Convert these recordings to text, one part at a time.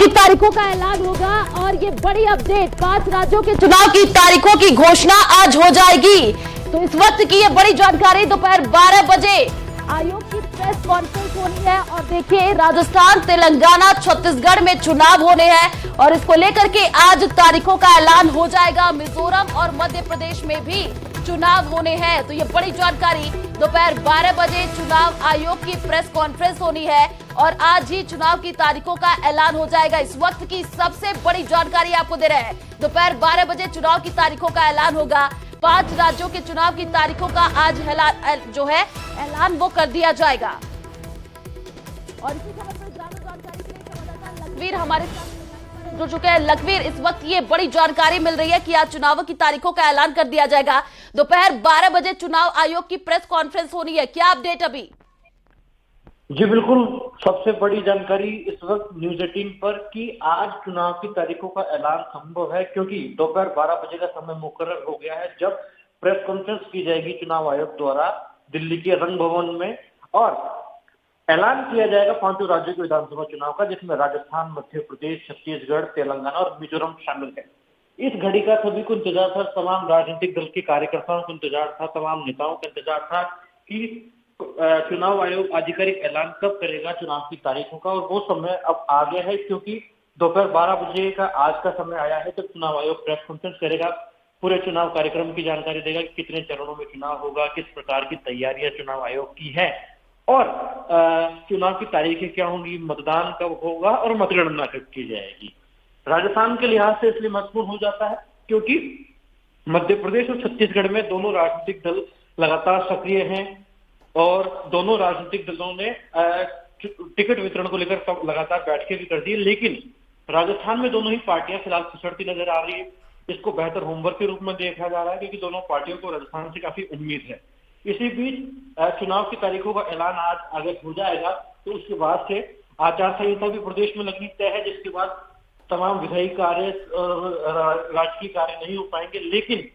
की तारीखों का ऐलान होगा और ये बड़ी अपडेट, 5 राज्यों के चुनाव की तारीखों की घोषणा आज हो जाएगी। तो इस वक्त की ये बड़ी जानकारी, दोपहर 12 बजे आयोग की प्रेस कॉन्फ्रेंस होनी है और देखिए राजस्थान, तेलंगाना, छत्तीसगढ़ में चुनाव होने हैं और इसको लेकर के आज तारीखों का ऐलान हो जाएगा। मिजोरम और मध्य प्रदेश में भी चुनाव होने हैं। तो ये बड़ी जानकारी, दोपहर 12 बजे चुनाव आयोग की प्रेस कॉन्फ्रेंस होनी है और आज ही चुनाव की तारीखों का ऐलान हो जाएगा। इस वक्त की सबसे बड़ी जानकारी आपको दे रहे हैं। दोपहर 12 बजे चुनाव की तारीखों का ऐलान होगा। 5 राज्यों के चुनाव की तारीखों का आज जो है ऐलान वो कर दिया जाएगा। और इसी खबर पर ज्यादा जानकारी के लिए संवाददाता लखवीर हमारे साथ जुड़ चुके हैं। लखवीर, इस वक्त ये बड़ी जानकारी मिल रही है कि आज चुनावों की तारीखों का ऐलान कर दिया जाएगा। दोपहर 12 बजे चुनाव आयोग की प्रेस कॉन्फ्रेंस होनी है, क्या अपडेट अभी? जी बिल्कुल, सबसे बड़ी जानकारी इस वक्त न्यूज 18 पर कि आज चुनाव की तारीखों का ऐलान संभव है, क्योंकि दोपहर 12 बजे का समय मुकर्रर हो गया है जब प्रेस कॉन्फ्रेंस की जाएगी चुनाव आयोग द्वारा दिल्ली के रंग भवन में और ऐलान किया जाएगा 5 राज्यों के विधानसभा चुनाव का, जिसमें राजस्थान, मध्य प्रदेश, छत्तीसगढ़, तेलंगाना और मिजोरम शामिल है। इस घड़ी का सभी को इंतजार था, तमाम राजनीतिक दल के कार्यकर्ताओं को इंतजार था, तमाम नेताओं का इंतजार था कि चुनाव आयोग आधिकारिक ऐलान कब करेगा चुनाव की तारीखों का। और वो समय अब आ गया है, क्योंकि दोपहर 12 बजे का आज का समय आया है जब चुनाव आयोग प्रेस कॉन्फ्रेंस करेगा, पूरे चुनाव कार्यक्रम की जानकारी देगा कि कितने चरणों में चुनाव होगा, किस प्रकार की तैयारियां चुनाव आयोग की है और चुनाव की तारीखें क्या होंगी, मतदान कब होगा और मतगणना कब की जाएगी। राजस्थान के लिहाज से इसलिए महत्वपूर्ण हो जाता है क्योंकि मध्य प्रदेश और छत्तीसगढ़ में दोनों राजनीतिक दल लगातार सक्रिय हैं और दोनों राजनीतिक दलों ने टिकट वितरण को लेकर लगातार बैठकें भी कर दी, लेकिन राजस्थान में दोनों ही पार्टियां फिलहाल पिछड़ती नजर आ रही है। इसको बेहतर होमवर्क के रूप में देखा जा रहा है क्योंकि दोनों पार्टियों को राजस्थान से काफी उम्मीद है। इसी बीच चुनाव की तारीखों का ऐलान आज अगर हो जाएगा तो उसके बाद से आचार संहिता भी प्रदेश में लगनी तय है, जिसके बाद तमाम विधायी कार्य राजकीय कार्य नहीं हो पाएंगे। लेकिन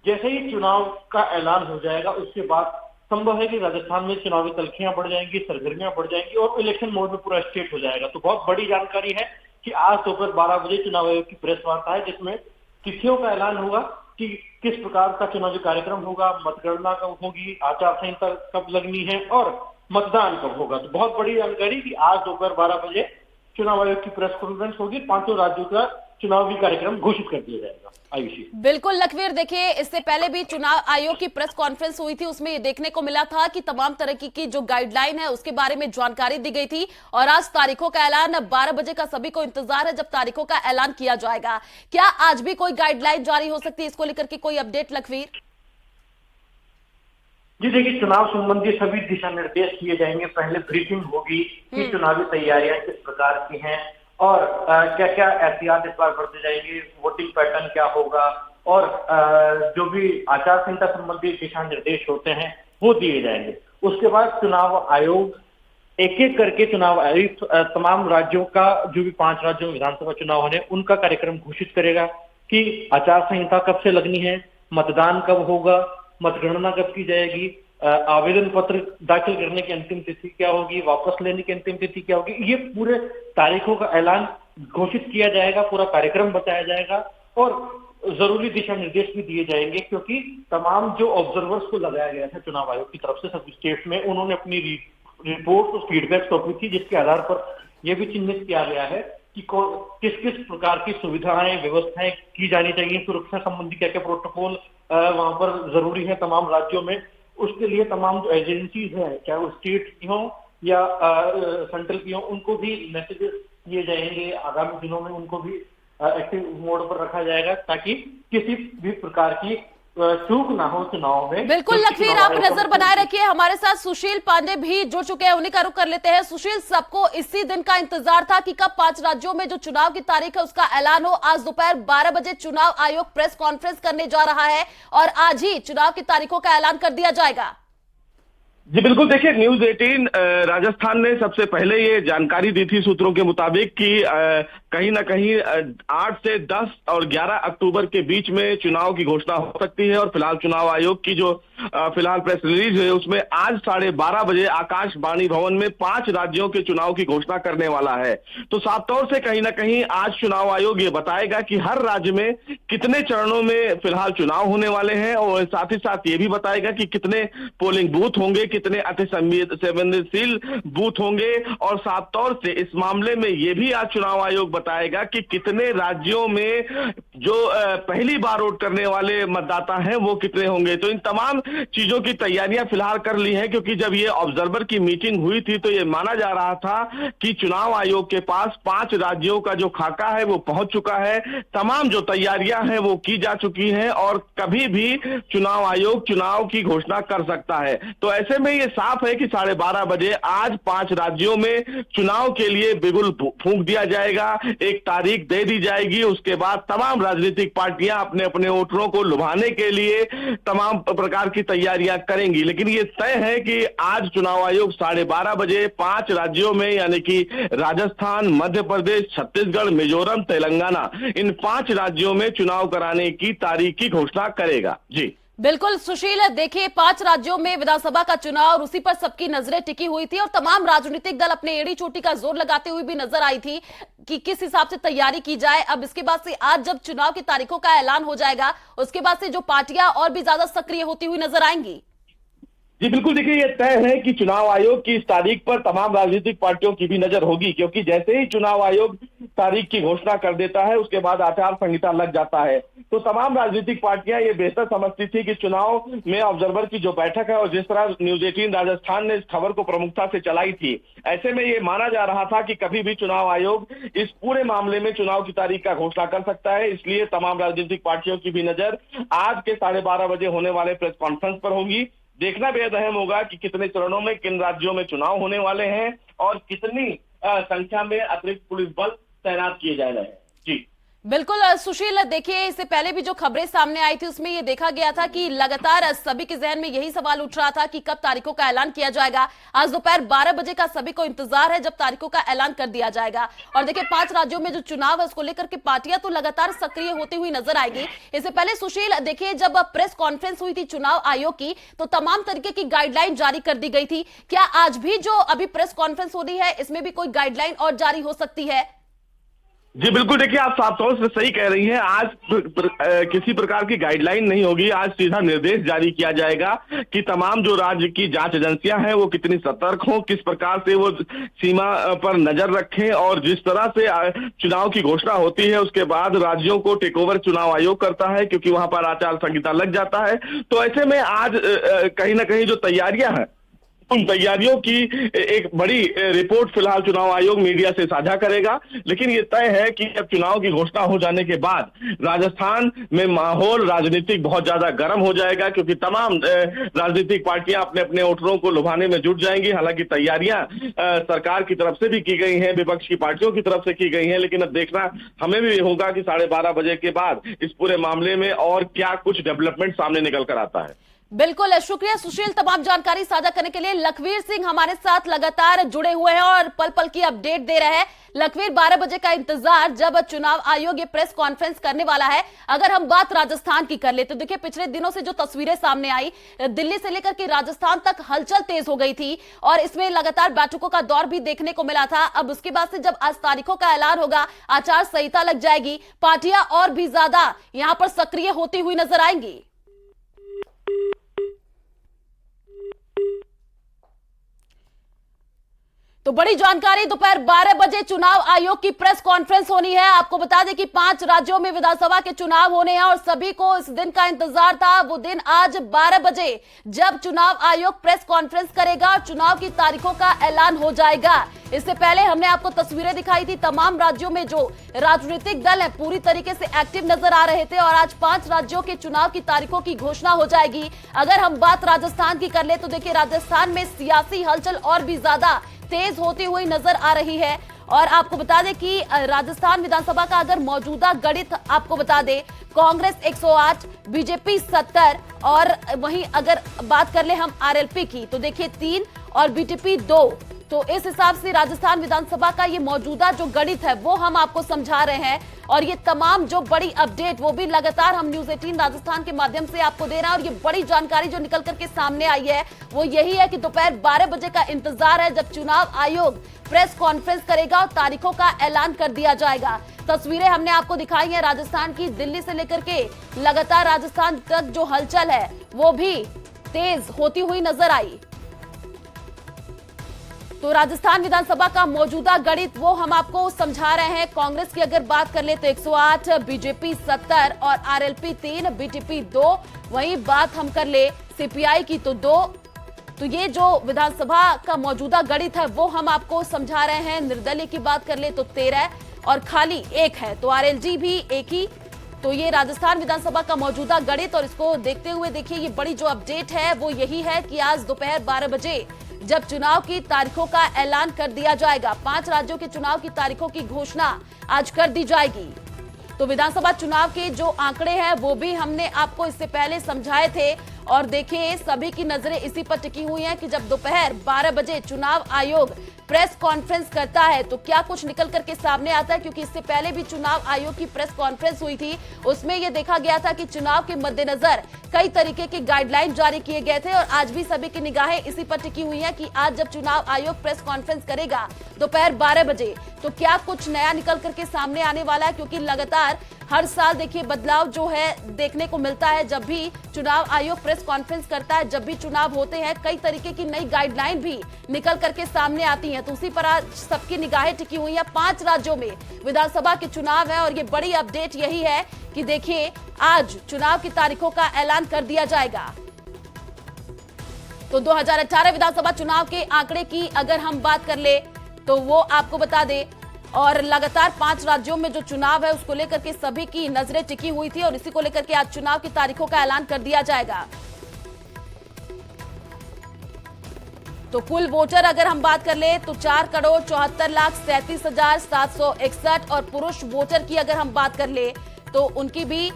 जैसे ही चुनाव का ऐलान हो जाएगा उसके बाद संभव है कि राजस्थान में चुनावी तल्खियां बढ़ जाएंगी, सरगर्मियां बढ़ जाएंगी और इलेक्शन मोड में पूरा स्टेट हो जाएगा। तो बहुत बड़ी जानकारी है कि आज दोपहर 12 बजे चुनाव आयोग की प्रेस वार्ता है, जिसमें तिथियों का ऐलान होगा कि किस प्रकार का चुनावी कार्यक्रम होगा, मतगणना कब होगी, आचार संहिता कब लगनी है और मतदान कब होगा। तो बहुत बड़ी जानकारी कि आज दोपहर 12 बजे चुनाव आयोग की प्रेस कॉन्फ्रेंस होगी, 5 राज्यों का चुनावी कार्यक्रम घोषित कर दिया जाएगा। आयुषी, बिल्कुल लखवीर, देखिए इससे पहले भी चुनाव आयोग की प्रेस कॉन्फ्रेंस हुई थी, उसमें ये देखने को मिला था कि तमाम तरह की जो गाइडलाइन है उसके बारे में जानकारी दी गई थी और आज तारीखों का ऐलान 12 बजे का सभी को इंतजार है जब तारीखों का ऐलान किया जाएगा। क्या आज भी कोई गाइडलाइन जारी हो सकती है, इसको लेकर के कोई अपडेट लखवीर? जी देखिए, चुनाव संबंधी सभी दिशा निर्देश किए जाएंगे। पहले ब्रीफिंग होगी कि चुनावी तैयारियां किस प्रकार की हैं और क्या क्या एहतियात इस बार बरते जाएंगे, वोटिंग पैटर्न क्या होगा और जो भी आचार संहिता संबंधी दिशा निर्देश होते हैं वो दिए जाएंगे। उसके बाद चुनाव आयोग एक एक करके चुनाव आयुक्त तमाम राज्यों का, जो भी 5 राज्यों में विधानसभा चुनाव होने उनका कार्यक्रम घोषित करेगा कि आचार संहिता कब से लगनी है, मतदान कब होगा, मतगणना कब की जाएगी, आवेदन पत्र दाखिल करने की अंतिम तिथि क्या होगी, वापस लेने की अंतिम तिथि क्या होगी। ये पूरे तारीखों का ऐलान घोषित किया जाएगा, पूरा कार्यक्रम बताया जाएगा और जरूरी दिशा निर्देश भी दिए जाएंगे, क्योंकि तमाम जो ऑब्जर्वर्स को लगाया गया था चुनाव आयोग की तरफ से सभी स्टेट में, उन्होंने अपनी रिपोर्ट और फीडबैक सौंपी थी, जिसके आधार पर यह भी चिन्हित किया गया है कि किस किस प्रकार की सुविधाएं, व्यवस्थाएं की जानी चाहिए, सुरक्षा संबंधी क्या क्या प्रोटोकॉल वहां पर जरूरी है तमाम राज्यों में। उसके लिए तमाम जो एजेंसीज हैं, चाहे वो स्टेट की हो या सेंट्रल की हो, उनको भी मैसेजेस दिए जाएंगे। आगामी दिनों में उनको भी एक्टिव मोड पर रखा जाएगा ताकि किसी भी प्रकार की चूक ना हो चुनाव में। बिल्कुल लखवीर, आप नजर बनाए रखिए। हमारे साथ सुशील पांडे भी जुड़ चुके हैं, उन्हीं का रुख कर लेते हैं। सुशील, सबको इसी दिन का इंतजार था कि कब 5 राज्यों में जो चुनाव की तारीख है उसका ऐलान हो। आज दोपहर 12 बजे चुनाव आयोग प्रेस कॉन्फ्रेंस करने जा रहा है और आज ही चुनाव की तारीखों का ऐलान कर दिया जाएगा। जी बिल्कुल, देखिए न्यूज 18 राजस्थान ने सबसे पहले ये जानकारी दी थी सूत्रों के मुताबिक कि कहीं ना कहीं 8 से 10 और 11 अक्टूबर के बीच में चुनाव की घोषणा हो सकती है। और फिलहाल चुनाव आयोग की जो फिलहाल प्रेस रिलीज है उसमें आज 12:30 बजे आकाशवाणी भवन में 5 राज्यों के चुनाव की घोषणा करने वाला है। तो साफ तौर से कहीं ना कहीं आज चुनाव आयोग ये बताएगा कि हर राज्य में कितने चरणों में फिलहाल चुनाव होने वाले हैं, और साथ ही साथ ये भी बताएगा कि कितने पोलिंग बूथ होंगे, कितने अति संवेदनशील बूथ होंगे। और साफ तौर से इस मामले में ये भी आज चुनाव आयोग बताएगा कि कितने राज्यों में जो पहली बार वोट करने वाले मतदाता हैं वो कितने होंगे। तो इन तमाम चीजों की तैयारियां फिलहाल कर ली हैं, क्योंकि जब ये ऑब्जर्वर की मीटिंग हुई थी तो ये माना जा रहा था कि चुनाव आयोग के पास 5 राज्यों का जो खाका है वो पहुंच चुका है, तमाम जो तैयारियां हैं वो की जा चुकी हैं और कभी भी चुनाव आयोग चुनाव की घोषणा कर सकता है। तो ऐसे में ये साफ है कि 12:30 बजे आज 5 राज्यों में चुनाव के लिए बिगुल फूंक दिया जाएगा, एक तारीख दे दी जाएगी। उसके बाद तमाम राजनीतिक पार्टियां अपने अपने वोटरों को लुभाने के लिए तमाम प्रकार की तैयारियां करेंगी। लेकिन ये तय है कि आज चुनाव आयोग 12:30 बजे 5 राज्यों में यानी कि राजस्थान, मध्य प्रदेश, छत्तीसगढ़, मिजोरम, तेलंगाना, इन 5 राज्यों में चुनाव कराने की तारीख की घोषणा करेगा। जी बिल्कुल सुशील, देखिए 5 राज्यों में विधानसभा का चुनाव और उसी पर सबकी नजरें टिकी हुई थी और तमाम राजनीतिक दल अपने एड़ी चोटी का जोर लगाते हुए भी नजर आई थी कि किस हिसाब से तैयारी की जाए। अब इसके बाद से आज जब चुनाव की तारीखों का ऐलान हो जाएगा उसके बाद से जो पार्टियां और भी ज्यादा सक्रिय होती हुई नजर आएंगी। जी बिल्कुल, देखिए ये तय है कि चुनाव आयोग की इस तारीख पर तमाम राजनीतिक पार्टियों की भी नजर होगी, क्योंकि जैसे ही चुनाव आयोग तारीख की घोषणा कर देता है उसके बाद आचार संहिता लग जाता है। तो तमाम राजनीतिक पार्टियां ये बेहतर समझती थी कि चुनाव में ऑब्जर्वर की जो बैठक है और जिस तरह न्यूज 18 राजस्थान ने इस खबर को प्रमुखता से चलाई थी, ऐसे में ये माना जा रहा था कि कभी भी चुनाव आयोग इस पूरे मामले में चुनाव की तारीख का घोषणा कर सकता है। इसलिए तमाम राजनीतिक पार्टियों की भी नजर आज के 12:30 बजे होने वाले प्रेस कॉन्फ्रेंस पर होगी। देखना बेहद अहम होगा कि कितने चरणों में किन राज्यों में चुनाव होने वाले हैं और कितनी संख्या में अतिरिक्त पुलिस बल तैनात किए जा रहे हैं। जी बिल्कुल सुशील, देखिए इससे पहले भी जो खबरें सामने आई थी उसमें ये देखा गया था कि लगातार सभी के जहन में यही सवाल उठ रहा था कि कब तारीखों का ऐलान किया जाएगा। आज दोपहर 12 बजे का सभी को इंतजार है जब तारीखों का ऐलान कर दिया जाएगा। और देखिए 5 राज्यों में जो चुनाव है उसको लेकर के पार्टियां तो लगातार सक्रिय होती हुई नजर आएगी। इससे पहले सुशील, देखिए जब प्रेस कॉन्फ्रेंस हुई थी चुनाव आयोग की तो तमाम तरीके की गाइडलाइन जारी कर दी गई थी। क्या आज भी जो अभी प्रेस कॉन्फ्रेंस हो रही है इसमें भी कोई गाइडलाइन और जारी हो सकती है? जी बिल्कुल, देखिए आप साफ तौर से सही कह रही हैं। आज किसी प्रकार की गाइडलाइन नहीं होगी, आज सीधा निर्देश जारी किया जाएगा कि तमाम जो राज्य की जांच एजेंसियां हैं वो कितनी सतर्क हों, किस प्रकार से वो सीमा पर नजर रखें। और जिस तरह से चुनाव की घोषणा होती है उसके बाद राज्यों को टेक ओवर चुनाव आयोग करता है, क्योंकि वहां पर आचार संहिता लग जाता है। तो ऐसे में आज कहीं ना कहीं जो तैयारियां हैं उन तैयारियों की एक बड़ी रिपोर्ट फिलहाल चुनाव आयोग मीडिया से साझा करेगा। लेकिन ये तय है कि अब चुनाव की घोषणा हो जाने के बाद राजस्थान में माहौल राजनीतिक बहुत ज्यादा गर्म हो जाएगा, क्योंकि तमाम राजनीतिक पार्टियां अपने अपने वोटरों को लुभाने में जुट जाएंगी। हालांकि तैयारियां सरकार की तरफ से भी की गई हैं, विपक्ष की पार्टियों की तरफ से की गई हैं, लेकिन अब देखना हमें भी होगा कि 12:30 बजे के बाद इस पूरे मामले में और क्या कुछ डेवलपमेंट सामने निकल कर आता है। बिल्कुल, शुक्रिया सुशील तमाम जानकारी साझा करने के लिए। लखवीर सिंह हमारे साथ लगातार जुड़े हुए हैं और पल पल की अपडेट दे रहे हैं। लखवीर, 12 बजे का इंतजार जब चुनाव आयोग ये प्रेस कॉन्फ्रेंस करने वाला है। अगर हम बात राजस्थान की कर ले तो देखिए पिछले दिनों से जो तस्वीरें सामने आई, दिल्ली से लेकर के राजस्थान तक हलचल तेज हो गई थी और इसमें लगातार बैठकों का दौर भी देखने को मिला था। अब उसके बाद से जब आज तारीखों का ऐलान होगा, आचार संहिता लग जाएगी, पार्टियां और भी ज्यादा यहां पर सक्रिय होती हुई नजर आएंगी। तो बड़ी जानकारी, दोपहर 12 बजे चुनाव आयोग की प्रेस कॉन्फ्रेंस होनी है। आपको बता दें कि 5 राज्यों में विधानसभा के चुनाव होने हैं और सभी को इस दिन का इंतजार था। वो दिन आज 12 बजे जब चुनाव आयोग प्रेस कॉन्फ्रेंस करेगा और चुनाव की तारीखों का ऐलान हो जाएगा। इससे पहले हमने आपको तस्वीरें दिखाई थी, तमाम राज्यों में जो राजनीतिक दल है पूरी तरीके से एक्टिव नजर आ रहे थे और आज 5 राज्यों के चुनाव की तारीखों की घोषणा हो जाएगी। अगर हम बात राजस्थान की कर ले तो देखिए राजस्थान में सियासी हलचल और भी ज्यादा तेज होती हुई नजर आ रही है और आपको बता दें कि राजस्थान विधानसभा का अगर मौजूदा गणित आपको बता दें, कांग्रेस 108, बीजेपी 70 और वहीं अगर बात कर ले हम आरएलपी की तो देखिए 3 और बीटीपी 2। तो इस हिसाब से राजस्थान विधानसभा का ये मौजूदा जो गणित है वो हम आपको समझा रहे हैं और ये तमाम जो बड़ी अपडेट वो भी लगातार हम न्यूज 18 राजस्थान के माध्यम से आपको दे रहे हैं। और ये बड़ी जानकारी जो निकल करके सामने आई है वो यही है कि दोपहर 12 बजे का इंतजार है जब चुनाव आयोग प्रेस कॉन्फ्रेंस करेगा और तारीखों का ऐलान कर दिया जाएगा। तस्वीरें हमने आपको दिखाई है राजस्थान की, दिल्ली से लेकर के लगातार राजस्थान तक जो हलचल है वो भी तेज होती हुई नजर आई। तो राजस्थान विधानसभा का मौजूदा गणित वो हम आपको समझा रहे हैं। कांग्रेस की अगर बात कर ले तो 108, बीजेपी 70 और आरएलपी 3, बीटीपी 2। वहीं बात हम कर ले सीपीआई की तो 2। तो ये जो विधानसभा का मौजूदा गणित है वो हम आपको समझा रहे हैं। निर्दलीय की बात कर ले तो 13 और खाली 1 है, तो आरएलजी भी 1 ही। तो ये राजस्थान विधानसभा का मौजूदा गणित और इसको देखते हुए देखिए ये बड़ी जो अपडेट है वो यही है कि आज दोपहर 12 बजे जब चुनाव की तारीखों का ऐलान कर दिया जाएगा, 5 राज्यों के चुनाव की तारीखों की घोषणा आज कर दी जाएगी। तो विधानसभा चुनाव के जो आंकड़े हैं वो भी हमने आपको इससे पहले समझाए थे और देखिए सभी की नजरें इसी पर टिकी हुई हैं कि जब दोपहर 12 बजे चुनाव आयोग प्रेस कॉन्फ्रेंस करता है तो क्या कुछ निकल करके सामने आता है, क्योंकि इससे पहले भी चुनाव आयोग की प्रेस कॉन्फ्रेंस हुई थी। उसमें यह देखा गया था कि चुनाव के मद्देनजर कई तरीके के गाइडलाइन जारी किए गए थे और आज भी सभी की निगाहें इसी पर टिकी हुई हैं कि आज जब चुनाव आयोग प्रेस कॉन्फ्रेंस करेगा दोपहर 12 बजे तो क्या कुछ नया निकल करके सामने आने वाला है, क्योंकि लगातार हर साल देखिए बदलाव जो है देखने को मिलता है। जब भी चुनाव आयोग प्रेस कॉन्फ्रेंस करता है, जब भी चुनाव होते हैं, कई तरीके की नई गाइडलाइन भी निकल करके सामने आती हैं। तो उसी पर आज सबकी निगाहें टिकी हुई हैं। 5 राज्यों में विधानसभा के चुनाव है और ये बड़ी अपडेट यही है कि देखिए आज चुनाव की तारीखों का ऐलान कर दिया जाएगा। तो 2018 विधानसभा चुनाव के आंकड़े की अगर हम बात कर ले तो वो आपको बता दें और लगातार 5 राज्यों में जो चुनाव है उसको लेकर के सभी की नजरें टिकी हुई थी और इसी को लेकर के आज चुनाव की तारीखों का ऐलान कर दिया जाएगा। तो कुल वोटर अगर हम बात कर ले तो 4,74,37,761 और पुरुष वोटर की अगर हम बात कर ले तो उनकी भी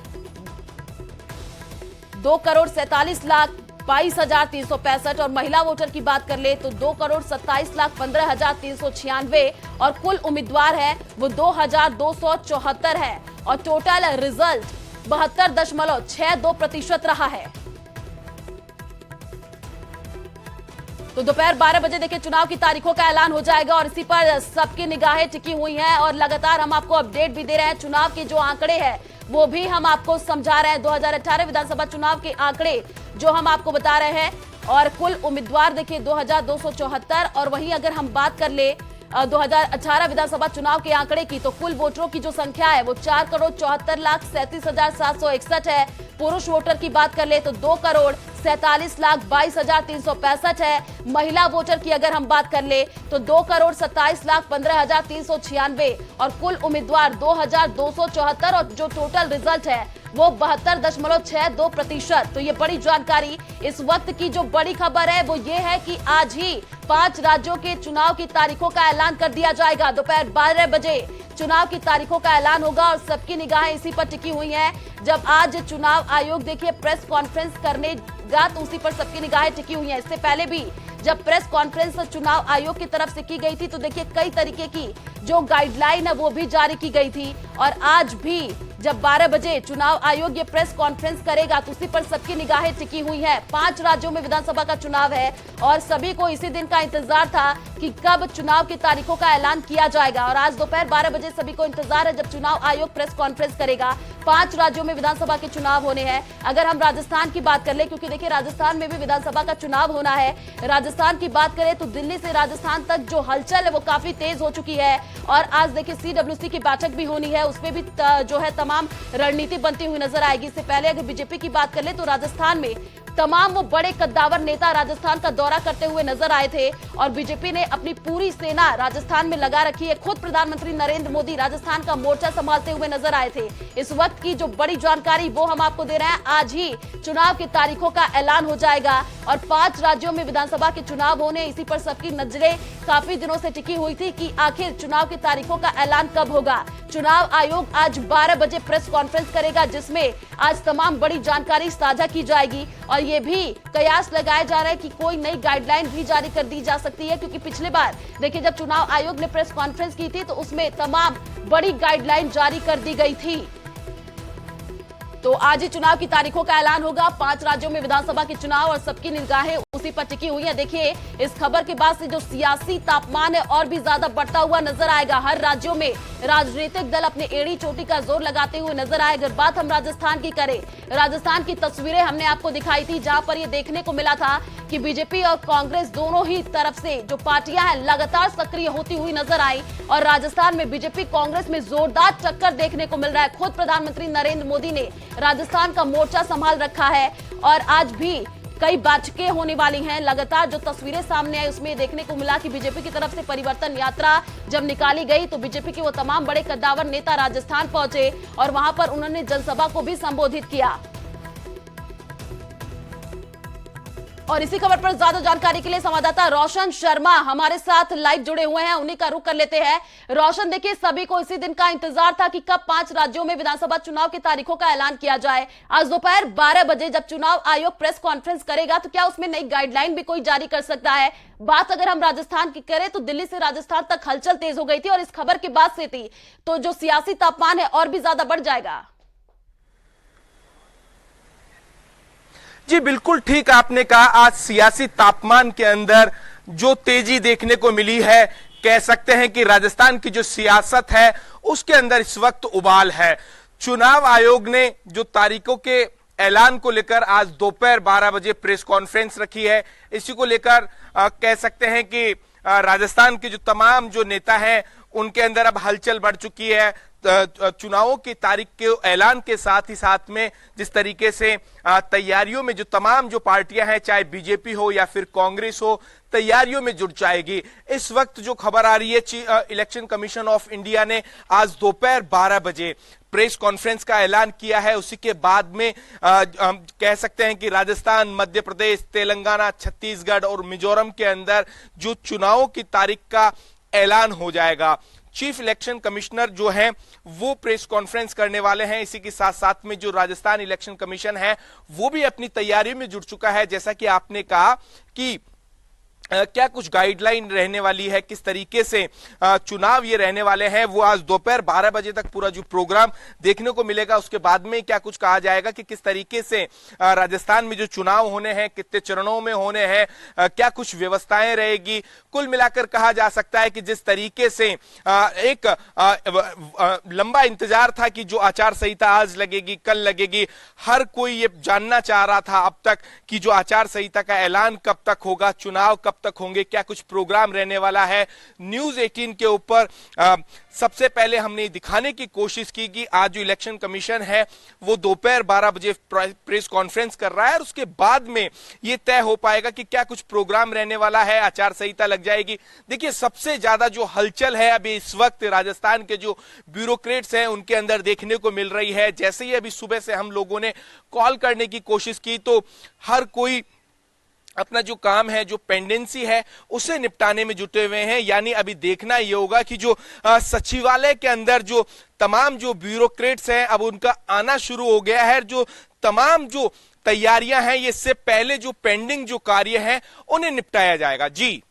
2,47,22,365 और महिला वोटर की बात कर ले तो 2,27,15,396 और कुल उम्मीदवार है वो 2,274 है और टोटल रिजल्ट 72.62% रहा है। तो दोपहर 12 बजे देखिए चुनाव की तारीखों का ऐलान हो जाएगा और इसी पर सबकी निगाहें टिकी हुई हैं और लगातार हम आपको अपडेट भी दे रहे हैं। चुनाव के जो आंकड़े हैं वो भी हम आपको समझा रहे हैं। 2018 विधानसभा चुनाव के आंकड़े जो हम आपको बता रहे हैं और कुल उम्मीदवार देखिए 2,274 और वहीं अगर हम बात कर ले 2018 विधानसभा चुनाव के आंकड़े की तो कुल वोटरों की जो संख्या है वो 4,74,37,761 है। पुरुष वोटर की बात कर ले तो 2,47,22,365 है। महिला वोटर की अगर हम बात कर ले तो 2,27,15,396 और कुल उम्मीदवार 2,274 और जो टोटल रिजल्ट है वो 72.62%। तो ये बड़ी जानकारी इस वक्त की जो बड़ी खबर है वो ये है कि आज ही 5 राज्यों के चुनाव की तारीखों का ऐलान कर दिया जाएगा। दोपहर 12 बजे चुनाव की तारीखों का ऐलान होगा और सबकी निगाहें इसी पर टिकी हुई हैं। जब आज चुनाव आयोग देखिए प्रेस कॉन्फ्रेंस करेगा तो उसी पर सबकी निगाहें टिकी हुई हैं। इससे पहले भी जब प्रेस कॉन्फ्रेंस चुनाव आयोग की तरफ से की गई थी तो देखिए कई तरीके की जो गाइडलाइन है वो भी जारी की गई थी और आज भी जब 12 बजे चुनाव आयोग ये प्रेस कॉन्फ्रेंस करेगा तो उसी पर सबकी निगाहें टिकी हुई है। 5 राज्यों में विधानसभा का चुनाव है और सभी को इसी दिन का इंतजार था कि कब चुनाव की तारीखों का ऐलान किया जाएगा और आज दोपहर 12 बजे सभी को इंतजार है जब चुनाव आयोग प्रेस कॉन्फ्रेंस करेगा। 5 राज्यों में विधानसभा के चुनाव होने हैं। अगर हम राजस्थान की बात कर ले क्योंकि देखिए राजस्थान में भी विधानसभा का चुनाव होना है, राजस्थान की बात करें तो दिल्ली से राजस्थान तक जो हलचल है वो काफी तेज हो चुकी है और आज देखिए CWC की बैठक भी होनी है, उसमें भी जो है तमाम रणनीति बनती हुई नजर आएगी। इससे पहले अगर बीजेपी की बात कर ले तो राजस्थान में तमाम वो बड़े कद्दावर नेता राजस्थान का दौरा करते हुए नजर आए थे और बीजेपी ने अपनी पूरी सेना राजस्थान में लगा रखी है। खुद प्रधानमंत्री नरेंद्र मोदी राजस्थान का मोर्चा संभालते हुए नजर आए थे। इस वक्त की जो बड़ी जानकारी वो हम आपको दे रहे हैं। आज ही चुनाव की तारीखों का ऐलान हो जाएगा और 5 राज्यों में विधानसभा के चुनाव होने, इसी पर सबकी नजरें काफी दिनों से टिकी हुई थी कि आखिर चुनाव की तारीखों का ऐलान कब होगा। चुनाव आयोग आज 12 बजे प्रेस कॉन्फ्रेंस करेगा, जिसमें आज तमाम बड़ी जानकारी साझा की जाएगी और ये भी कयास लगाया जा रहा है कि कोई नई गाइडलाइन भी जारी कर दी जा सकती है, क्योंकि पिछले बार देखिए जब चुनाव आयोग ने प्रेस कॉन्फ्रेंस की थी तो उसमें तमाम बड़ी गाइडलाइन जारी कर दी गई थी। तो आज ही चुनाव की तारीखों का ऐलान होगा। 5 राज्यों में विधानसभा के चुनाव और सबकी निगाहें उसी पर टिकी हुई है। देखिए इस खबर के बाद से जो सियासी तापमान है और भी ज्यादा बढ़ता हुआ नजर आएगा। हर राज्यों में राजनीतिक दल अपने एड़ी चोटी का जोर लगाते हुए नजर आए। अगर बात हम राजस्थान की करें, राजस्थान की तस्वीरें हमने आपको दिखाई थी, जहां पर यह देखने को मिला था कि बीजेपी और कांग्रेस दोनों ही तरफ से जो पार्टियां हैं लगातार सक्रिय होती हुई नजर आई और राजस्थान में बीजेपी कांग्रेस में जोरदार टक्कर देखने को मिल रहा है। खुद प्रधानमंत्री नरेंद्र मोदी ने राजस्थान का मोर्चा संभाल रखा है और आज भी कई बैठकें होने वाली हैं। लगातार जो तस्वीरें सामने आई उसमें देखने को मिला कि बीजेपी की तरफ से परिवर्तन यात्रा जब निकाली गई तो बीजेपी के वो तमाम बड़े कद्दावर नेता राजस्थान पहुंचे और वहां पर उन्होंने जनसभा को भी संबोधित किया। और इसी खबर पर ज्यादा जानकारी के लिए संवाददाता रोशन शर्मा हमारे साथ लाइव जुड़े हुए हैं, उन्हीं का रुख कर लेते हैं। रोशन, देखिए सभी को इसी दिन का इंतजार था कि कब 5 राज्यों में विधानसभा चुनाव की तारीखों का ऐलान किया जाए। आज दोपहर 12 बजे जब चुनाव आयोग प्रेस कॉन्फ्रेंस करेगा तो क्या उसमें नई गाइडलाइन भी कोई जारी कर सकता है? बात अगर हम राजस्थान की करें तो दिल्ली से राजस्थान तक हलचल तेज हो गई थी और इस खबर के बाद से थी, तो जो सियासी तापमान है और भी ज्यादा बढ़ जाएगा। जी बिल्कुल ठीक आपने कहा। आज सियासी तापमान के अंदर जो तेजी देखने को मिली है, कह सकते हैं कि राजस्थान की जो सियासत है उसके अंदर इस वक्त उबाल है। चुनाव आयोग ने जो तारीखों के ऐलान को लेकर आज दोपहर 12 बजे प्रेस कॉन्फ्रेंस रखी है। इसी को लेकर कह सकते हैं कि राजस्थान के जो तमाम जो नेता हैं उनके अंदर अब हलचल बढ़ चुकी है। चुनावों की तारीख के ऐलान के साथ ही साथ में जिस तरीके से तैयारियों में जो तमाम जो पार्टियां हैं, चाहे बीजेपी हो या फिर कांग्रेस हो, तैयारियों में जुट जाएगी। इस वक्त जो खबर आ रही है, इलेक्शन कमीशन ऑफ इंडिया ने आज दोपहर 12 बजे प्रेस कॉन्फ्रेंस का ऐलान किया है। उसी के बाद में हम कह सकते हैं कि राजस्थान, मध्य प्रदेश, तेलंगाना, छत्तीसगढ़ और मिजोरम के अंदर जो चुनावों की तारीख का ऐलान हो जाएगा। चीफ इलेक्शन कमिश्नर जो हैं वो प्रेस कॉन्फ्रेंस करने वाले हैं। इसी के साथ साथ में जो राजस्थान इलेक्शन कमीशन है वो भी अपनी तैयारी में जुट चुका है। जैसा कि आपने कहा कि क्या कुछ गाइडलाइन रहने वाली है, किस तरीके से चुनाव ये रहने वाले हैं, वो आज दोपहर 12 बजे तक पूरा जो प्रोग्राम देखने को मिलेगा। उसके बाद में क्या कुछ कहा जाएगा कि किस तरीके से राजस्थान में जो चुनाव होने हैं, कितने चरणों में होने हैं, क्या कुछ व्यवस्थाएं रहेगी। कुल मिलाकर कहा जा सकता है कि जिस तरीके से एक लंबा इंतजार था कि जो आचार संहिता आज लगेगी, कल लगेगी, हर कोई ये जानना चाह रहा था अब तक कि जो आचार संहिता का ऐलान कब तक होगा, चुनाव कब तक होंगे, क्या कुछ प्रोग्राम रहने वाला है। न्यूज 18 के ऊपर सबसे पहले हमने दिखाने की कोशिश की कि आज जो इलेक्शन कमीशन है वो दोपहर 12 बजे प्रेस कॉन्फ्रेंस कर रहा है और उसके बाद में ये तय हो पाएगा कि क्या कुछ प्रोग्राम रहने वाला है, आचार संहिता लग जाएगी। देखिए सबसे ज्यादा जो हलचल है अभी इस वक्त राजस्थान के जो ब्यूरोक्रेट्स हैं उनके अंदर देखने को मिल रही है। जैसे ही अभी सुबह से हम लोगों ने कॉल करने की कोशिश की तो हर कोई अपना जो काम है, जो पेंडेंसी है, उसे निपटाने में जुटे हुए हैं। यानी अभी देखना ये होगा कि जो सचिवालय के अंदर जो तमाम जो ब्यूरोक्रेट्स हैं अब उनका आना शुरू हो गया है। जो तमाम जो तैयारियां हैं, ये इससे पहले जो पेंडिंग जो कार्य हैं उन्हें निपटाया जाएगा। जी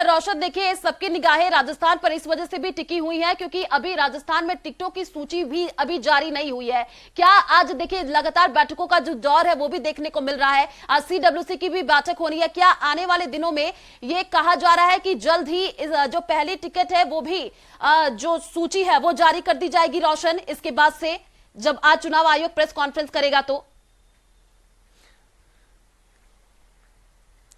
रोशन, देखिए सबकी निगाहें राजस्थान पर इस वजह से भी टिकी हुई है क्योंकि अभी राजस्थान में टिकटों की सूची भी अभी जारी नहीं हुई है। क्या आज देखिए लगातार बैठकों का जो दौर है वो भी देखने को मिल रहा है। आज CWC की भी बैठक होनी है। क्या आने वाले दिनों में ये कहा जा रहा है कि जल्द ही जो पहली टिकट है वो भी जो सूची है वो जारी कर दी जाएगी रोशन, इसके बाद से जब आज चुनाव आयोग प्रेस कॉन्फ्रेंस करेगा तो?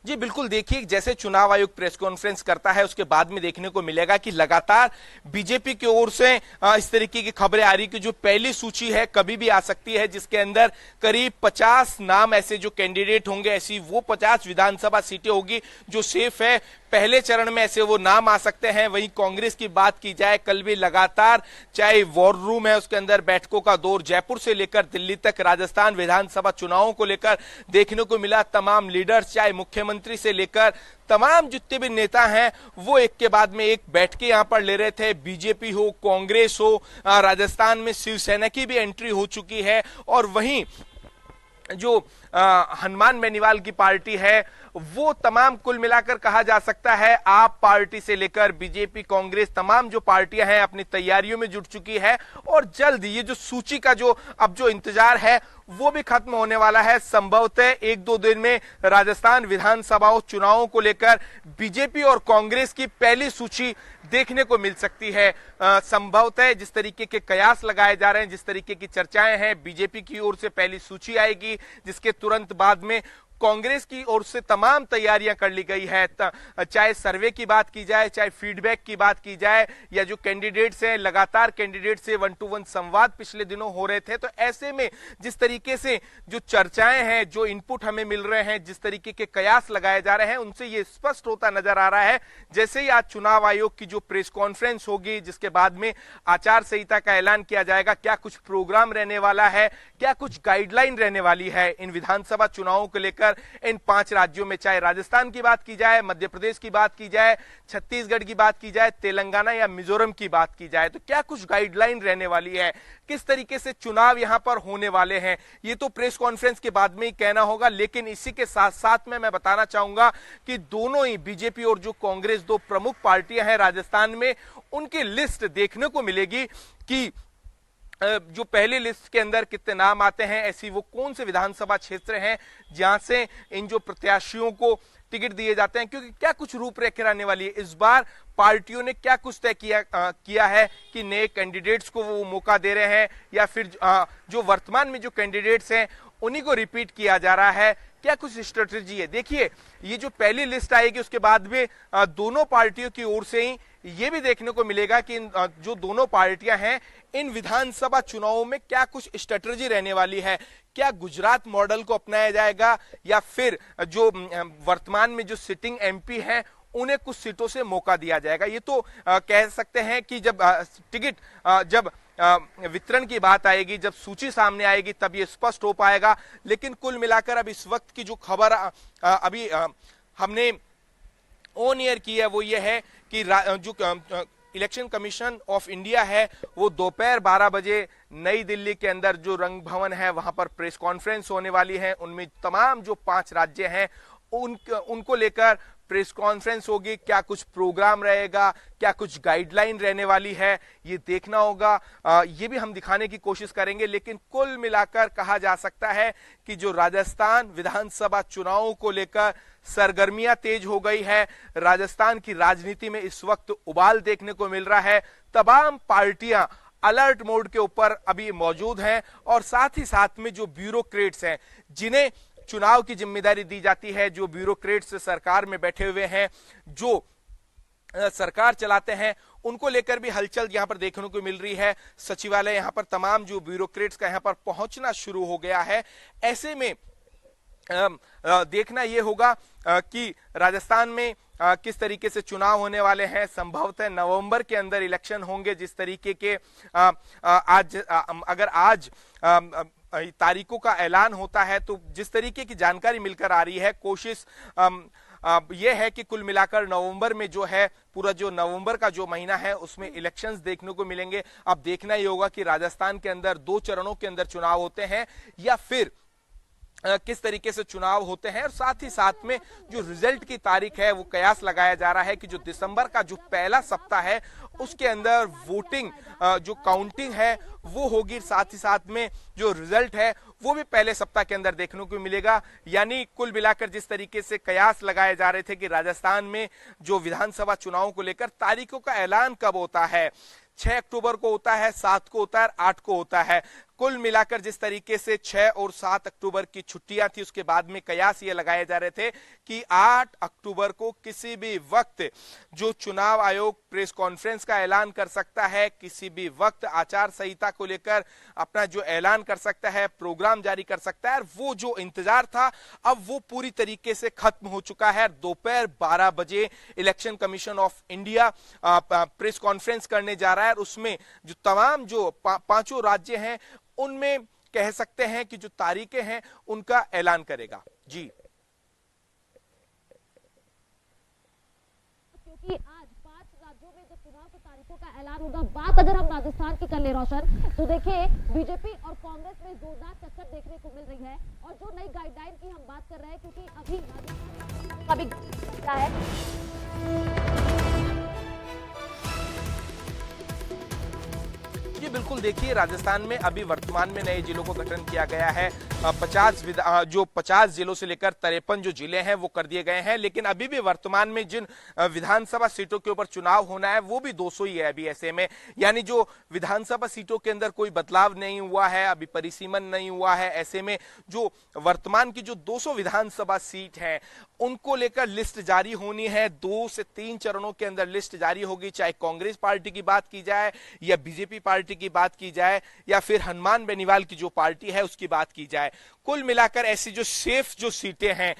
जी बिल्कुल, देखिए जैसे चुनाव आयोग प्रेस कॉन्फ्रेंस करता है उसके बाद में देखने को मिलेगा कि लगातार बीजेपी की ओर से इस तरीके की खबरें आ रही कि जो पहली सूची है कभी भी आ सकती है, जिसके अंदर करीब 50 नाम ऐसे जो कैंडिडेट होंगे, ऐसी वो 50 विधानसभा सीटें होगी जो सेफ है। पहले चरण में ऐसे वो नाम आ सकते हैं। वहीं कांग्रेस की बात की जाए, कल भी लगातार चाहे वॉर रूम है उसके अंदर बैठकों का दौर जयपुर से लेकर दिल्ली तक राजस्थान विधानसभा चुनावों को लेकर देखने को मिला। तमाम लीडर्स चाहे मुख्यमंत्री से लेकर तमाम जितने भी नेता हैं वो एक के बाद में एक बैठके यहां पर ले रहे थे। बीजेपी हो, कांग्रेस हो, राजस्थान में शिवसेना की भी एंट्री हो चुकी है। और वहीं जो हनुमान बेनीवाल की पार्टी है वो तमाम कुल मिलाकर कहा जा सकता है आप पार्टी से लेकर बीजेपी, कांग्रेस तमाम जो पार्टियां हैं अपनी तैयारियों में जुट चुकी है। और जल्द ये जो सूची का जो अब जो इंतजार है वो भी खत्म होने वाला है। संभवतः एक दो दिन में राजस्थान विधानसभा चुनावों को लेकर बीजेपी और कांग्रेस की पहली सूची देखने को मिल सकती है। संभवतः जिस तरीके के कयास लगाए जा रहे हैं, जिस तरीके की चर्चाएं हैं, बीजेपी की ओर से पहली सूची आएगी, जिसके तुरंत बाद में कांग्रेस की ओर से तमाम तैयारियां कर ली गई है। चाहे सर्वे की बात की जाए, चाहे फीडबैक की बात की जाए, या जो कैंडिडेट्स हैं लगातार कैंडिडेट से 1-to-1 संवाद पिछले दिनों हो रहे थे। तो ऐसे में जिस तरीके से जो चर्चाएं हैं, जो इनपुट हमें मिल रहे हैं, जिस तरीके के कयास लगाए जा रहे हैं, उनसे ये स्पष्ट होता नजर आ रहा है। जैसे ही आज चुनाव आयोग की जो प्रेस कॉन्फ्रेंस होगी, जिसके बाद में आचार संहिता का ऐलान किया जाएगा, क्या कुछ प्रोग्राम रहने वाला है, क्या कुछ गाइडलाइन रहने वाली है इन विधानसभा चुनावों को लेकर इन 5 राज्यों में, चाहे राजस्थान की बात की जाए, मध्य प्रदेश की बात की जाए, छत्तीसगढ़ की बात की जाए, तेलंगाना या मिजोरम की बात की जाए, तो क्या कुछ गाइडलाइन रहने वाली है, किस तरीके से चुनाव यहां पर होने वाले हैं, ये तो प्रेस कॉन्फ्रेंस के बाद में ही कहना होगा। लेकिन इसी के साथ साथ में मैं बताना चाहूंगा कि दोनों ही बीजेपी और जो कांग्रेस, दो प्रमुख पार्टियां हैं राजस्थान में, उनकी लिस्ट देखने को मिलेगी कि जो पहले लिस्ट के अंदर कितने नाम आते हैं, ऐसी वो कौन से विधानसभा क्षेत्र हैं जहां से इन जो प्रत्याशियों को टिकट दिए जाते हैं, क्योंकि क्या कुछ रूपरेखा रहने वाली है। इस बार पार्टियों ने क्या कुछ तय किया है कि नए कैंडिडेट्स को वो मौका दे रहे हैं, या फिर जो वर्तमान में जो कैंडिडेट्स हैं उन्हीं को रिपीट किया जा रहा है, क्या कुछ स्ट्रेटेजी है। देखिए ये जो पहली लिस्ट आएगी उसके बाद में दोनों पार्टियों की ओर से ही ये भी देखने को मिलेगा कि जो दोनों पार्टियां हैं इन विधानसभा चुनावों में क्या कुछ स्ट्रेटेजी रहने वाली है। क्या गुजरात मॉडल को अपनाया जाएगा, या फिर जो वर्तमान में जो सिटिंग एमपी हैं उन्हें कुछ सीटों से मौका दिया जाएगा। ये तो कह सकते हैं कि जब टिकट जब वितरण की बात आएगी, जब सूची सामने आएगी, तब ये स्पष्ट हो पाएगा। लेकिन कुल मिलाकर अब इस वक्त की जो खबर अभी हमने ऑन एयर की है वो ये है कि जो इलेक्शन कमीशन ऑफ इंडिया है वो दोपहर 12 बजे नई दिल्ली के अंदर जो रंग भवन है वहां पर प्रेस कॉन्फ्रेंस होने वाली है। उनमें तमाम जो 5 राज्य हैं उनको लेकर प्रेस कॉन्फ्रेंस होगी। क्या कुछ प्रोग्राम रहेगा, क्या कुछ गाइडलाइन रहने वाली है, ये देखना होगा। ये भी हम दिखाने की कोशिश करेंगे। लेकिन कुल मिलाकर कहा जा सकता है कि जो राजस्थान विधानसभा चुनावों को लेकर सरगर्मियां तेज हो गई है। राजस्थान की राजनीति में इस वक्त उबाल देखने को मिल रहा है। तमाम पार्टियां अलर्ट मोड के ऊपर अभी मौजूद हैं, और साथ ही साथ में जो ब्यूरोक्रेट्स हैं, जिन्हें चुनाव की जिम्मेदारी दी जाती है, जो ब्यूरोक्रेट्स सरकार में बैठे हुए हैं, जो सरकार चलाते हैं, उनको लेकर भी हलचल यहां पर देखने को मिल रही है। सचिवालय यहां पर तमाम जो ब्यूरोक्रेट्स का यहां पर पहुंचना शुरू हो गया है। ऐसे में देखना यह होगा कि राजस्थान में किस तरीके से चुनाव होने वाले हैं। संभवतः नवंबर के अंदर इलेक्शन होंगे। जिस तरीके के अगर आज तारीखों का ऐलान होता है तो जिस तरीके की जानकारी मिलकर आ रही है, कोशिश यह है कि कुल मिलाकर नवंबर में जो है पूरा जो नवंबर का जो महीना है उसमें इलेक्शंस देखने को मिलेंगे। अब देखना ही होगा कि राजस्थान के अंदर 2 चरणों के अंदर चुनाव होते हैं या फिर किस तरीके से चुनाव होते हैं। और साथ ही साथ में जो रिजल्ट की तारीख है वो कयास लगाया जा रहा है कि जो दिसंबर का जो पहला सप्ताह है उसके अंदर वोटिंग जो काउंटिंग है वो होगी। साथ ही साथ में जो रिजल्ट है वो भी पहले सप्ताह के अंदर देखने को मिलेगा। यानी कुल मिलाकर जिस तरीके से कयास लगाए जा रहे थे कि राजस्थान में जो विधानसभा चुनावों को लेकर तारीखों का ऐलान कब होता है, 6 अक्टूबर को होता है, 7 को होता है, 8 को होता है, कुल मिलाकर जिस तरीके से 6 और 7 अक्टूबर की छुट्टियां थी, उसके बाद में कयास ये लगाए जा रहे थे कि 8 अक्टूबर को किसी भी वक्त जो चुनाव आयोग प्रेस कॉन्फ्रेंस का ऐलान कर सकता है, किसी भी वक्त आचार संहिता को लेकर अपना जो ऐलान कर सकता है, प्रोग्राम जारी कर सकता है। वो जो इंतजार था अब वो पूरी तरीके से खत्म हो चुका है। दोपहर 12 बजे election commission of India press conference करने जा रहा है और उसमें जो तमाम जो पांचों राज्य हैं उनमें कह सकते हैं कि जो तारीखें हैं उनका ऐलान करेगा। जी, क्योंकि आज 5 राज्यों में जो चुनाव की तारीखों का ऐलान होगा। बात अगर हम राजस्थान की कर ले रोशन, तो देखिए बीजेपी और कांग्रेस में जोरदार टक्कर देखने को मिल रही है। और जो नई गाइडलाइन की हम बात कर रहे हैं, क्योंकि अभी राजस्थान का भी क्या है, जी बिल्कुल, देखिए राजस्थान में अभी वर्तमान में नए जिलों को गठन किया गया है। 50 जिलों से लेकर 53 जो जिले हैं वो कर दिए गए हैं, लेकिन अभी भी वर्तमान में जिन विधानसभा सीटों के ऊपर चुनाव होना है वो भी 200 ही है अभी। ऐसे में यानी जो विधानसभा सीटों के अंदर कोई बदलाव नहीं हुआ है, अभी परिसीमन नहीं हुआ है। ऐसे में जो वर्तमान की जो 200 विधानसभा सीट है उनको लेकर लिस्ट जारी होनी है। 2 से 3 चरणों के अंदर लिस्ट जारी होगी, चाहे कांग्रेस पार्टी की बात की जाए या बीजेपी पार्टी की बात की जाए या फिर हनुमान बेनीवाल की जो पार्टी है उसकी बात की जाए। कुल मिलाकर ऐसी जो सेफ जो सीटें हैं,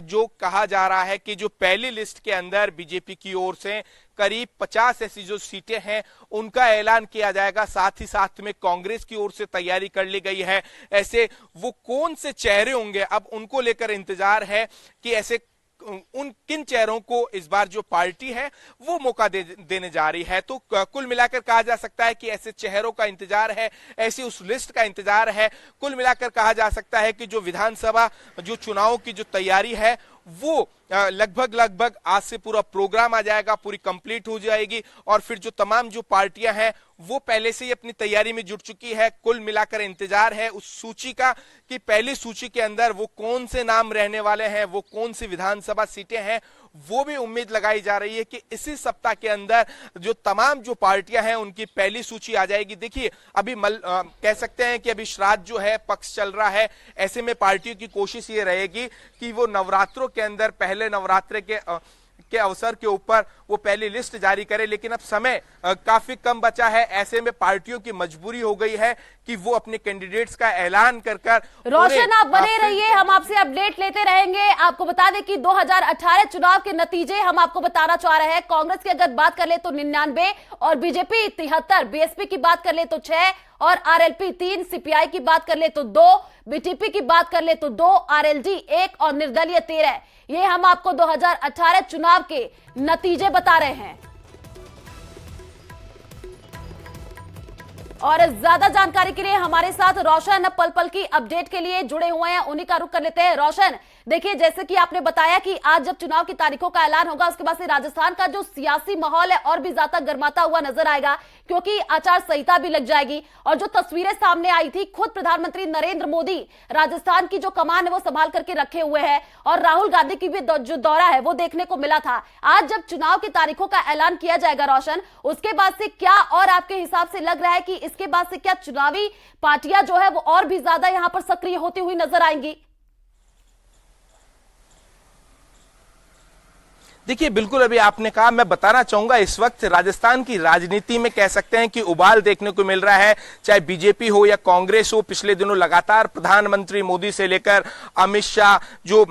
जो कहा जा रहा है कि जो पहली लिस्ट के अंदर बीजेपी की ओर से करीब 50 ऐसी जो सीटें हैं उनका ऐलान किया जाएगा। साथ ही साथ में कांग्रेस की ओर से तैयारी कर ली गई है। ऐसे वो कौन से चेहरे होंगे अब उनको लेकर इंतजार है कि ऐसे उन किन चेहरों को इस बार जो पार्टी है वो मौका देने जा रही है। तो कुल मिलाकर कहा जा सकता है कि ऐसे चेहरों का इंतजार है, ऐसी उस लिस्ट का इंतजार है। कुल मिलाकर कहा जा सकता है कि जो विधानसभा जो चुनाव की जो तैयारी है वो लगभग आज से पूरा प्रोग्राम आ जाएगा, पूरी कंप्लीट हो जाएगी और फिर जो तमाम जो पार्टियां हैं वो पहले से ही अपनी तैयारी में जुट चुकी है। कुल मिलाकर इंतजार है उस सूची का कि पहली सूची के अंदर वो कौन से नाम रहने वाले हैं, वो कौन सी विधानसभा सीटें हैं। वो भी उम्मीद लगाई जा रही है कि इसी सप्ताह के अंदर जो तमाम जो पार्टियां हैं उनकी पहली सूची आ जाएगी। देखिए अभी कह सकते हैं कि अभी श्राद्ध जो है पक्ष चल रहा है। ऐसे में पार्टियों की कोशिश ये रहेगी कि वो नवरात्रों के अंदर पहले नवरात्रे के अवसर के ऊपर वो पहली लिस्ट जारी करे, लेकिन अब समय काफी कम बचा है। ऐसे में पार्टियों की मजबूरी हो गई है कि वो अपने कैंडिडेट्स का ऐलान कर रोशन आप बने रहिए, हम आपसे अपडेट लेते रहेंगे। आपको बता दें कि 2018 चुनाव के नतीजे हम आपको बताना चाह रहे हैं। कांग्रेस की अगर बात कर ले तो 99 और बीजेपी 73, बीएसपी की बात कर ले तो 6 और आरएलपी 3, सीपीआई की बात कर ले तो 2, बीटीपी की बात कर ले तो 2, आरएलडी 1 और निर्दलीय 13। ये हम आपको 2018 चुनाव के नतीजे बता रहे हैं। और ज्यादा जानकारी के लिए हमारे साथ रोशन पल पल की अपडेट के लिए जुड़े हुए हैं, उन्हीं का रुख कर लेते हैं। रोशन, देखिए जैसे कि आपने बताया कि आज जब चुनाव की तारीखों का ऐलान होगा उसके बाद से राजस्थान का जो सियासी माहौल है और भी ज्यादा गर्माता हुआ नजर आएगा, क्योंकि आचार संहिता भी लग जाएगी। और जो तस्वीरें सामने आई थी, खुद प्रधानमंत्री नरेंद्र मोदी राजस्थान की जो कमान है वो संभाल करके रखे हुए हैं और राहुल गांधी की भी जो दौरा है वो देखने को मिला था। आज जब चुनाव की तारीखों का ऐलान किया जाएगा रोशन, उसके बाद से क्या और आपके हिसाब से लग रहा है कि इसके बाद से क्या चुनावी पार्टियां जो है वो और भी ज्यादा यहां पर सक्रिय होती हुई नजर आएंगी? देखिए बिल्कुल अभी आपने कहा, मैं बताना चाहूंगा इस वक्त राजस्थान की राजनीति में कह सकते हैं कि उबाल देखने को मिल रहा है। चाहे बीजेपी हो या कांग्रेस हो, पिछले दिनों लगातार प्रधानमंत्री मोदी से लेकर अमित शाह, जो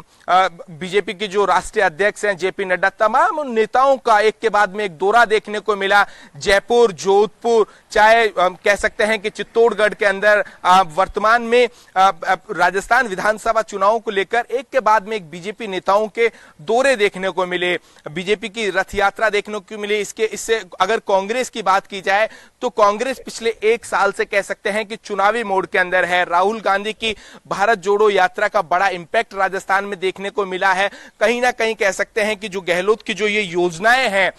बीजेपी के जो राष्ट्रीय अध्यक्ष हैं जेपी नड्डा, तमाम उन नेताओं का एक के बाद में एक दौरा देखने को मिला। जयपुर, जोधपुर, चाहे कह सकते हैं कि चित्तौड़गढ़ के अंदर वर्तमान में राजस्थान विधानसभा चुनाव को लेकर एक के बाद में एक बीजेपी नेताओं के दौरे देखने को मिले, बीजेपी की रथ यात्रा देखने को मिली। इससे अगर कांग्रेस की बात की जाए तो कांग्रेस पिछले 1 साल से कह सकते हैं कि चुनावी मोड के अंदर है। राहुल गांधी की भारत जोड़ो यात्रा का बड़ा इंपैक्ट राजस्थान में देखने को मिला है। कहीं ना कहीं कह सकते हैं कि जो गहलोत की जो ये योजनाएं हैं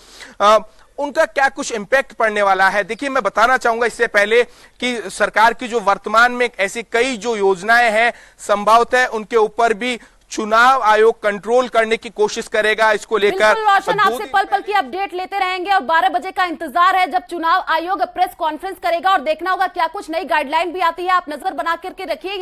उनका क्या कुछ इंपैक्ट पड़ने वाला है। देखिए मैं बताना चाहूंगा इससे पहले कि सरकार की जो वर्तमान में ऐसी कई जो योजनाएं हैं, संभवतः उनके ऊपर भी चुनाव आयोग कंट्रोल करने की कोशिश करेगा इसको लेकर। बिल्कुल रोशन, आपसे पल पल की अपडेट लेते रहेंगे और 12 बजे का इंतजार है जब चुनाव आयोग प्रेस कॉन्फ्रेंस करेगा और देखना होगा क्या कुछ नई गाइडलाइन भी आती है। आप नजर बना करके रखिए।